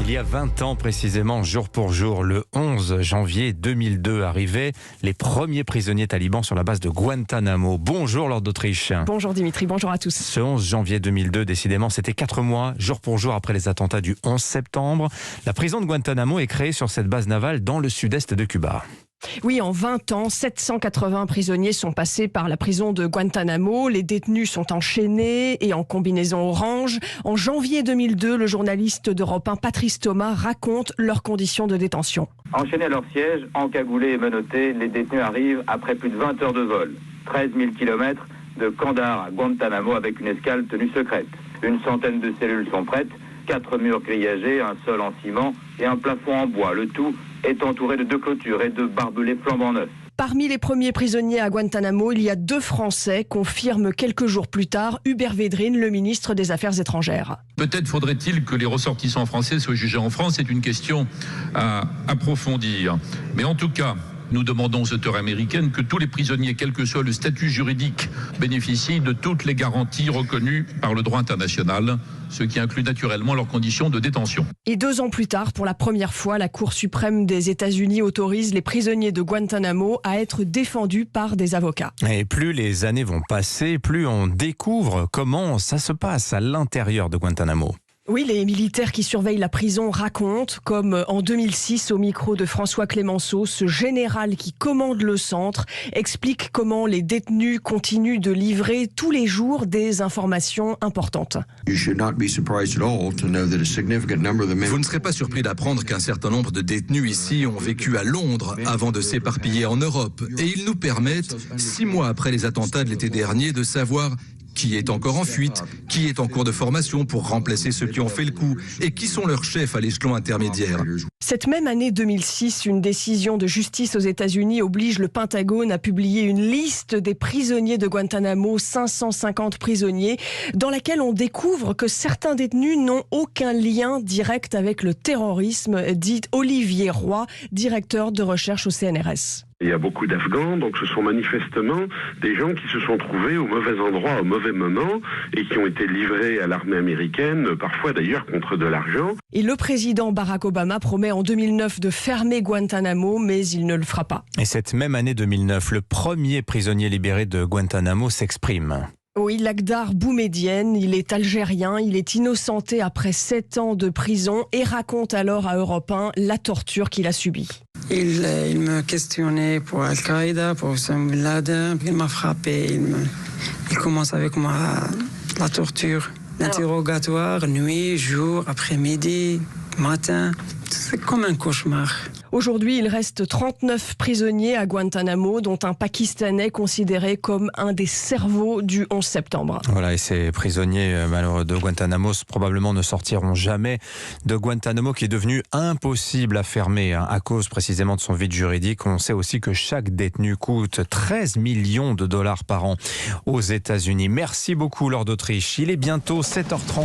Il y a 20 ans précisément, jour pour jour, le 11 janvier 2002 arrivaient les premiers prisonniers talibans sur la base de Guantanamo. Bonjour Lord d'Autriche. Bonjour Dimitri, bonjour à tous. Ce 11 janvier 2002, décidément, c'était 4 mois, jour pour jour après les attentats du 11 septembre. La prison de Guantanamo est créée sur cette base navale dans le sud-est de Cuba. Oui, en 20 ans, 780 prisonniers sont passés par la prison de Guantanamo. Les détenus sont enchaînés et en combinaison orange. En janvier 2002, le journaliste d'Europe 1, Patrice Thomas, raconte leurs conditions de détention. Enchaînés à leur siège, encagoulés et menottés, les détenus arrivent après plus de 20 heures de vol. 13 000 kilomètres de Kandahar à Guantanamo avec une escale tenue secrète. Une centaine de cellules sont prêtes, 4 murs grillagés, un sol en ciment et un plafond en bois. Le tout est entouré de 2 clôtures et de barbelés flambant neufs. Parmi les premiers prisonniers à Guantanamo, il y a 2 Français, confirme quelques jours plus tard Hubert Védrine, le ministre des Affaires étrangères. Peut-être faudrait-il que les ressortissants français soient jugés en France, c'est une question à approfondir. Mais en tout cas, nous demandons aux autorités américaines que tous les prisonniers, quel que soit le statut juridique, bénéficient de toutes les garanties reconnues par le droit international, ce qui inclut naturellement leurs conditions de détention. Et 2 ans plus tard, pour la première fois, la Cour suprême des États-Unis autorise les prisonniers de Guantanamo à être défendus par des avocats. Et plus les années vont passer, plus on découvre comment ça se passe à l'intérieur de Guantanamo. Oui, les militaires qui surveillent la prison racontent, comme en 2006 au micro de François Clémenceau, ce général qui commande le centre explique comment les détenus continuent de livrer tous les jours des informations importantes. Vous ne serez pas surpris d'apprendre qu'un certain nombre de détenus ici ont vécu à Londres avant de s'éparpiller en Europe. Et ils nous permettent, 6 mois après les attentats de l'été dernier, de savoir qui est encore en fuite, qui est en cours de formation pour remplacer ceux qui ont fait le coup et qui sont leurs chefs à l'échelon intermédiaire. Cette même année 2006, une décision de justice aux États-Unis oblige le Pentagone à publier une liste des prisonniers de Guantanamo, 550 prisonniers, dans laquelle on découvre que certains détenus n'ont aucun lien direct avec le terrorisme, dit Olivier Roy, directeur de recherche au CNRS. Il y a beaucoup d'Afghans, donc ce sont manifestement des gens qui se sont trouvés au mauvais endroit, au mauvais moment, et qui ont été livrés à l'armée américaine, parfois d'ailleurs contre de l'argent. Et le président Barack Obama promet en 2009 de fermer Guantanamo, mais il ne le fera pas. Et cette même année 2009, le premier prisonnier libéré de Guantanamo s'exprime. Oui, Lakhdar Boumedienne, il est algérien, il est innocenté après 7 ans de prison et raconte alors à Europe 1 la torture qu'il a subie. Il me questionnait pour Al-Qaïda, pour Osama Bin Laden, il m'a frappé, il commence avec moi la torture, l'interrogatoire, nuit, jour, après-midi, matin, c'est comme un cauchemar. Aujourd'hui, il reste 39 prisonniers à Guantanamo, dont un Pakistanais considéré comme un des cerveaux du 11 septembre. Voilà, et ces prisonniers malheureux de Guantanamo probablement ne sortiront jamais de Guantanamo, qui est devenu impossible à fermer à cause précisément de son vide juridique. On sait aussi que chaque détenu coûte 13 millions de dollars par an aux États-Unis. Merci beaucoup Lord d'Autriche. Il est bientôt 7h30.